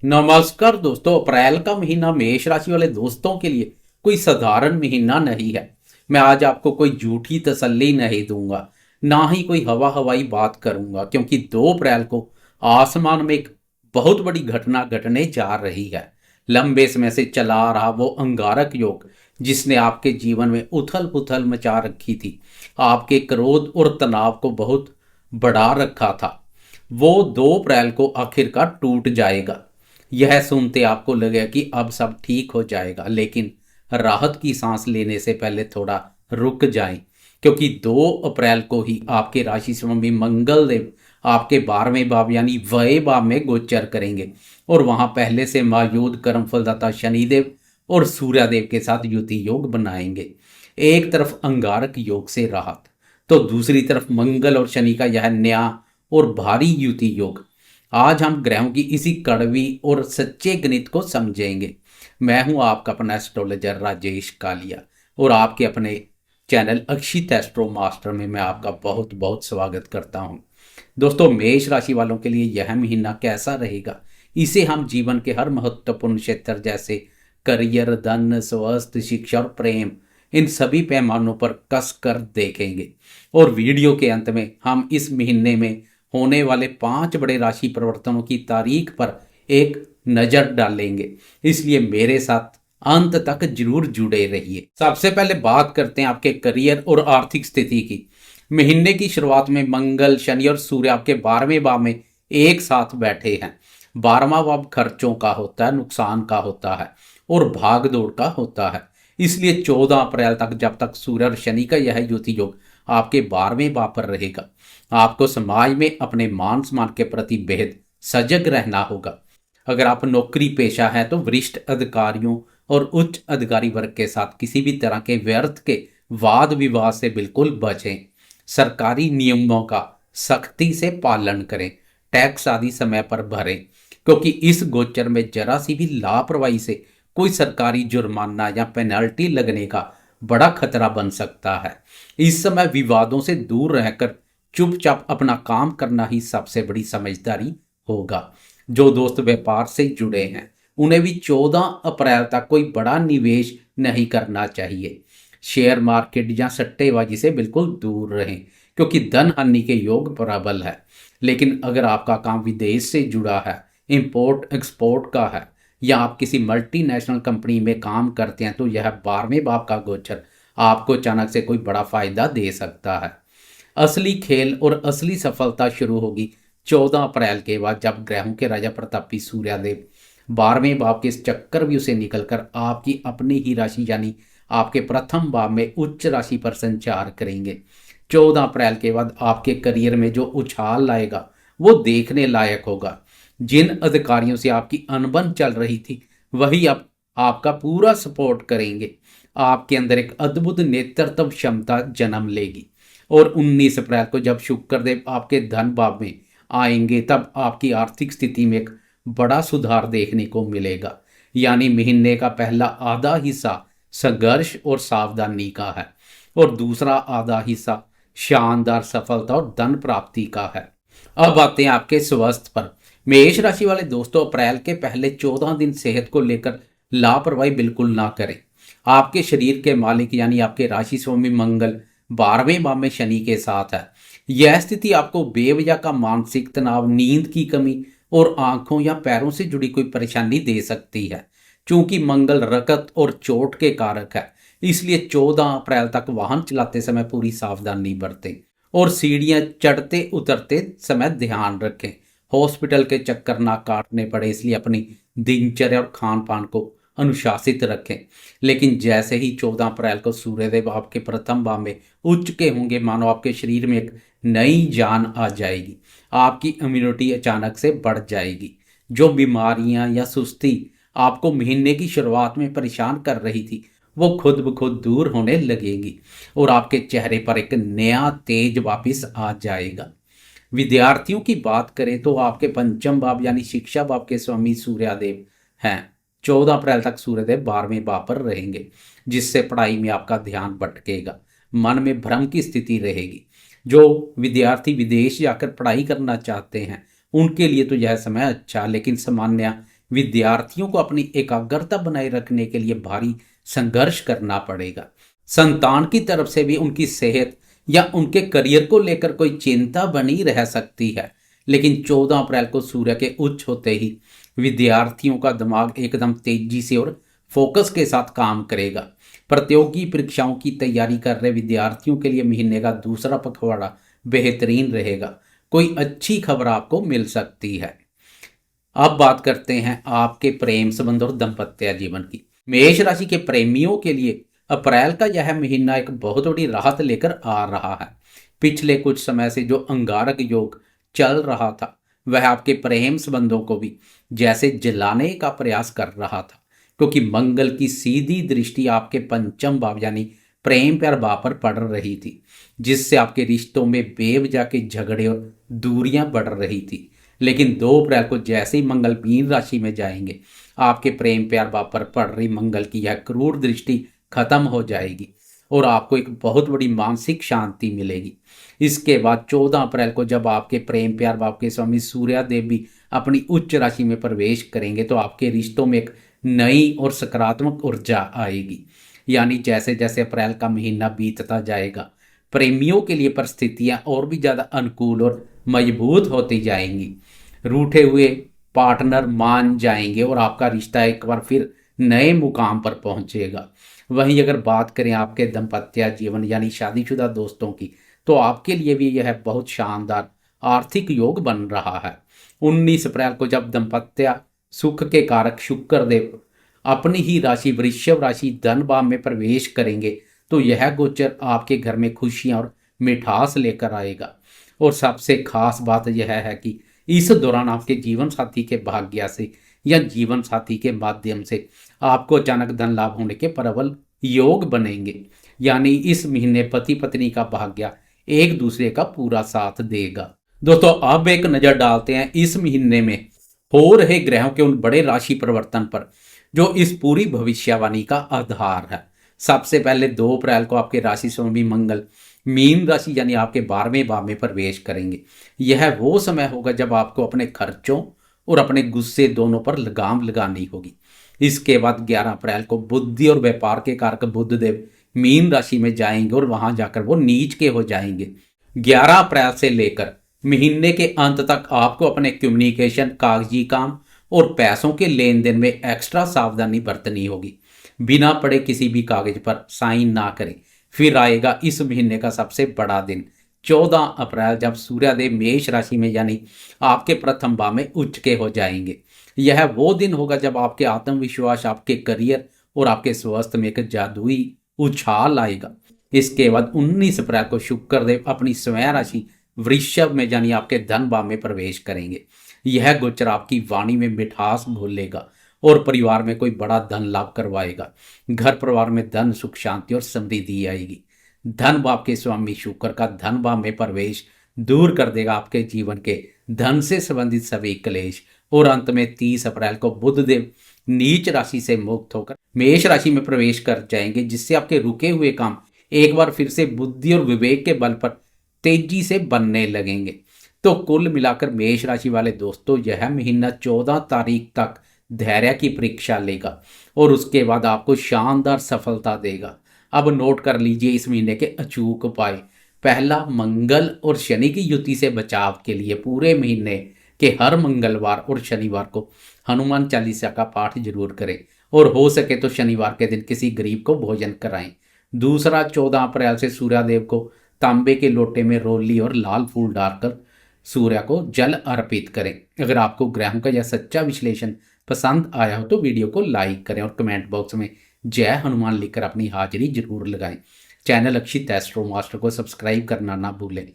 नमस्कार दोस्तों। अप्रैल का महीना मेष राशि वाले दोस्तों के लिए कोई साधारण महीना नहीं है। मैं आज आपको कोई झूठी तसल्ली नहीं दूंगा, ना ही कोई हवा हवाई बात करूंगा, क्योंकि 2 अप्रैल को आसमान में एक बहुत बड़ी घटना घटने जा रही है। लंबे समय से चला आ रहा वो अंगारक योग, जिसने आपके जीवन में उथल पुथल मचा रखी थी, आपके क्रोध और तनाव को बहुत बढ़ा रखा था, वो 2 अप्रैल को आखिरकार टूट जाएगा। यह सुनते आपको लगेगा कि अब सब ठीक हो जाएगा, लेकिन राहत की सांस लेने से पहले थोड़ा रुक जाएं, क्योंकि 2 अप्रैल को ही आपके राशि स्वामी मंगल देव आपके 12वें भाव यानी व्यय भाव में गोचर करेंगे और वहां पहले से मौजूद कर्म फलदाता शनिदेव और सूर्यदेव के साथ युति योग बनाएंगे। एक तरफ अंगारक योग से राहत, तो दूसरी तरफ मंगल और शनि का यह नया और भारी युति योग। आज हम ग्रहों की इसी कड़वी और सच्चे गणित को समझेंगे। मैं हूं आपका अपना एस्ट्रोलॉजर राजेश कालिया और आपके अपने चैनल अक्षित एस्ट्रो मास्टर में मैं आपका बहुत बहुत स्वागत करता हूं। दोस्तों, मेष राशि वालों के लिए यह महीना कैसा रहेगा, इसे हम जीवन के हर महत्वपूर्ण क्षेत्र जैसे करियर, धन, स्वास्थ्य, शिक्षा और प्रेम, इन सभी पैमानों पर कस कर देखेंगे। और वीडियो के अंत में हम इस महीने में होने वाले 5 बड़े राशि परिवर्तनों की तारीख पर एक नजर डालेंगे, इसलिए मेरे साथ अंत तक जरूर जुड़े रहिए। सबसे पहले बात करते हैं आपके करियर और आर्थिक स्थिति की। महीने की शुरुआत में मंगल, शनि और सूर्य आपके 12वें भाव में एक साथ बैठे हैं। 12वां भाव खर्चों का होता है, नुकसान का होता है और भाग दौड़ का होता है। इसलिए 14 अप्रैल तक, जब तक सूर्य और शनि का यह युति योग आपके 12वें भाव पर रहेगा, आपको समाज में अपने मान सम्मान के प्रति बेहद सजग रहना होगा। अगर आप नौकरी पेशा है तो वरिष्ठ अधिकारियों और उच्च अधिकारी वर्ग के साथ किसी भी तरह के व्यर्थ के वाद विवाद से बिल्कुल बचें। सरकारी नियमों का सख्ती से पालन करें। टैक्स आदि समय पर भरें, क्योंकि इस गोचर में जरा सी भी लापरवाही से कोई सरकारी जुर्माना या पेनल्टी लगने का बड़ा खतरा बन सकता है। इस समय विवादों से दूर रहकर चुपचाप अपना काम करना ही सबसे बड़ी समझदारी होगा। जो दोस्त व्यापार से जुड़े हैं, उन्हें भी 14 अप्रैल तक कोई बड़ा निवेश नहीं करना चाहिए। शेयर मार्केट या सट्टेबाजी से बिल्कुल दूर रहें, क्योंकि धन हानि के योग प्रबल है। लेकिन अगर आपका काम विदेश से जुड़ा है, इंपोर्ट एक्सपोर्ट का है, या आप किसी मल्टीनेशनल कंपनी में काम करते हैं, तो यह 12वें भाव का गोचर आपको अचानक से कोई बड़ा फायदा दे सकता है। असली खेल और असली सफलता शुरू होगी 14 अप्रैल के बाद, जब ग्रहों के राजा प्रतापी सूर्यदेव 12वें भाव के इस चक्रव्यूह से निकलकर आपकी अपनी ही राशि यानी आपके प्रथम भाव में उच्च राशि पर संचार करेंगे। 14 अप्रैल के बाद आपके करियर में जो उछाल लाएगा वो देखने लायक होगा। जिन अधिकारियों से आपकी अनबन चल रही थी, वही अब आपका पूरा सपोर्ट करेंगे। आपके अंदर एक अद्भुत नेतृत्व क्षमता जन्म लेगी। और 19 अप्रैल को जब शुक्रदेव आपके धन भाव में आएंगे, तब आपकी आर्थिक स्थिति में एक बड़ा सुधार देखने को मिलेगा। यानी महीने का पहला आधा हिस्सा संघर्ष और सावधानी का है और दूसरा आधा हिस्सा शानदार सफलता और धन प्राप्ति का है। अब आते हैं आपके स्वास्थ्य पर। मेष राशि वाले दोस्तों, अप्रैल के पहले 14 दिन सेहत को लेकर लापरवाही बिल्कुल ना करें। आपके शरीर के मालिक यानी आपके राशि स्वामी मंगल 12वें भाव में शनि के साथ है। यह स्थिति आपको बेवजह का मानसिक तनाव, नींद की कमी और आंखों या पैरों से जुड़ी कोई परेशानी दे सकती है। चूंकि मंगल रकत और चोट के कारक है, इसलिए 14 अप्रैल तक वाहन चलाते समय पूरी सावधानी बरतें और सीढ़ियां चढ़ते उतरते समय ध्यान रखें। हॉस्पिटल के चक्कर ना काटने पड़े, इसलिए अपनी दिनचर्या और खान पान को अनुशासित रखें। लेकिन जैसे ही 14 अप्रैल को सूर्यदेव आपके प्रथम भाव में उच्च के होंगे, मानो आपके शरीर में एक नई जान आ जाएगी। आपकी इम्यूनिटी अचानक से बढ़ जाएगी। जो बीमारियां या सुस्ती आपको महीने की शुरुआत में परेशान कर रही थी, वो खुद ब खुद दूर होने लगेगी और आपके चेहरे पर एक नया तेज वापिस आ जाएगा। विद्यार्थियों की बात करें तो आपके पंचम भाव यानी शिक्षा भाव के स्वामी सूर्यदेव हैं। 14 अप्रैल तक सूर्यदेव 12वें भाव पर रहेंगे, जिससे पढ़ाई में आपका ध्यान भटकेगा, मन में भ्रम की स्थिति रहेगी। जो विद्यार्थी विदेश जाकर पढ़ाई करना चाहते हैं, उनके लिए तो यह समय अच्छा, लेकिन सामान्य विद्यार्थियों को अपनी एकाग्रता बनाए रखने के लिए भारी संघर्ष करना पड़ेगा। संतान की तरफ से भी उनकी सेहत या उनके करियर को लेकर कोई चिंता बनी रह सकती है। लेकिन 14 अप्रैल को सूर्य के उच्च होते ही विद्यार्थियों का दिमाग एकदम तेजी से और फोकस के साथ काम करेगा। प्रतियोगी परीक्षाओं की तैयारी कर रहे विद्यार्थियों के लिए महीने का दूसरा पखवाड़ा बेहतरीन रहेगा। कोई अच्छी खबर आपको मिल सकती है। अब बात करते हैं आपके प्रेम संबंध और दाम्पत्य जीवन की। मेष राशि के प्रेमियों के लिए अप्रैल का यह महीना एक बहुत बड़ी राहत लेकर आ रहा है। पिछले कुछ समय से जो अंगारक योग चल रहा था वह आपके प्रेम संबंधों को भी जैसे जलाने का प्रयास कर रहा था, क्योंकि मंगल की सीधी दृष्टि आपके पंचम भाव यानी प्रेम प्यार भाव पर पड़ रही थी, जिससे आपके रिश्तों में बेवजह के झगड़े और दूरियां बढ़ रही थी। लेकिन 2 अप्रैल को जैसे ही मंगल मीन राशि में जाएंगे, आपके प्रेम प्यार भाव पर पड़ रही मंगल की यह क्रूर दृष्टि खत्म हो जाएगी और आपको एक बहुत बड़ी मानसिक शांति मिलेगी। इसके बाद 14 अप्रैल को जब आपके प्रेम प्यार भाव के स्वामी सूर्य देव भी अपनी उच्च राशि में प्रवेश करेंगे, तो आपके रिश्तों में एक नई और सकारात्मक ऊर्जा आएगी। यानी जैसे जैसे अप्रैल का महीना बीतता जाएगा, प्रेमियों के लिए परिस्थितियां और भी ज़्यादा अनुकूल और मजबूत होती जाएंगी। रूठे हुए पार्टनर मान जाएंगे और आपका रिश्ता एक बार फिर नए मुकाम पर पहुंचेगा। वहीं अगर बात करें आपके दाम्पत्य जीवन यानी शादीशुदा दोस्तों की, तो आपके लिए भी यह बहुत शानदार आर्थिक योग बन रहा है। 19 अप्रैल को जब दाम्पत्य सुख के कारक शुक्र देव अपनी ही राशि वृषभ राशि धन भाव में प्रवेश करेंगे, तो यह गोचर आपके घर में खुशियां और मिठास लेकर आएगा। और सबसे खास बात यह है कि इस दौरान आपके जीवन साथी के भाग्य से या जीवन साथी के माध्यम से आपको अचानक धन लाभ होने के प्रबल योग बनेंगे। यानी इस महीने पति पत्नी का भाग्य एक दूसरे का पूरा साथ देगा। दोस्तों, अब एक नजर डालते हैं इस महीने में हो रहे ग्रहों के उन बड़े राशि परिवर्तन पर जो इस पूरी भविष्यवाणी का आधार है। सबसे पहले 2 अप्रैल को आपके राशि स्वामी मंगल मीन राशि यानी आपके 12वें भाव में प्रवेश करेंगे। यह वो समय होगा जब आपको अपने खर्चों और अपने गुस्से दोनों पर लगाम लगानी होगी। इसके बाद 11 अप्रैल को बुद्धि और व्यापार के कारक बुध देव मीन राशि में जाएंगे और वहां जाकर वो नीच के हो जाएंगे। 11 अप्रैल से लेकर महीने के अंत तक आपको अपने कम्युनिकेशन, कागजी काम और पैसों के लेन देन में एक्स्ट्रा सावधानी बरतनी होगी। बिना पढ़े किसी भी कागज पर साइन ना करें। फिर आएगा इस महीने का सबसे बड़ा दिन 14 अप्रैल, जब सूर्यदेव मेष राशि में यानी आपके प्रथम भाव में उच्च के हो जाएंगे। यह वो दिन होगा जब आपके आत्मविश्वास, आपके करियर और आपके स्वास्थ्य में एक जादुई उछाल आएगा। इसके बाद 19 अप्रैल को शुक्रदेव अपनी स्वयं राशि वृषभ में यानी आपके धन भाव में प्रवेश करेंगे। यह गोचर आपकी वाणी में मिठास घोलेगा और परिवार में कोई बड़ा धन लाभ करवाएगा। घर परिवार में धन, सुख, शांति और समृद्धि आएगी। धन भाव के स्वामी शुक्र का धन भाव में प्रवेश दूर कर देगा आपके जीवन के धन से संबंधित सभी क्लेश। और अंत में 30 अप्रैल को बुध देव नीच राशि से मुक्त होकर मेष राशि में प्रवेश कर जाएंगे, जिससे आपके रुके हुए काम एक बार फिर से बुद्धि और विवेक के बल पर तेजी से बनने लगेंगे। तो कुल मिलाकर मेष राशि वाले दोस्तों, यह महीना 14 तारीख तक धैर्य की परीक्षा लेगा और उसके बाद आपको शानदार सफलता देगा। अब नोट कर लीजिए इस महीने के अचूक उपाय। पहला, मंगल और शनि की युति से बचाव के लिए पूरे महीने के हर मंगलवार और शनिवार को हनुमान चालीसा का पाठ जरूर करें और हो सके तो शनिवार के दिन किसी गरीब को भोजन कराएं। दूसरा, 14 अप्रैल से सूर्यदेव को तांबे के लोटे में रोली और लाल फूल डालकर सूर्य को जल अर्पित करें। अगर आपको ग्रहों का यह सच्चा विश्लेषण पसंद आया हो तो वीडियो को लाइक करें और कमेंट बॉक्स में जय हनुमान लिखकर अपनी हाजिरी जरूर लगाएं। चैनल अक्षित एस्ट्रो मास्टर को सब्सक्राइब करना ना भूलें।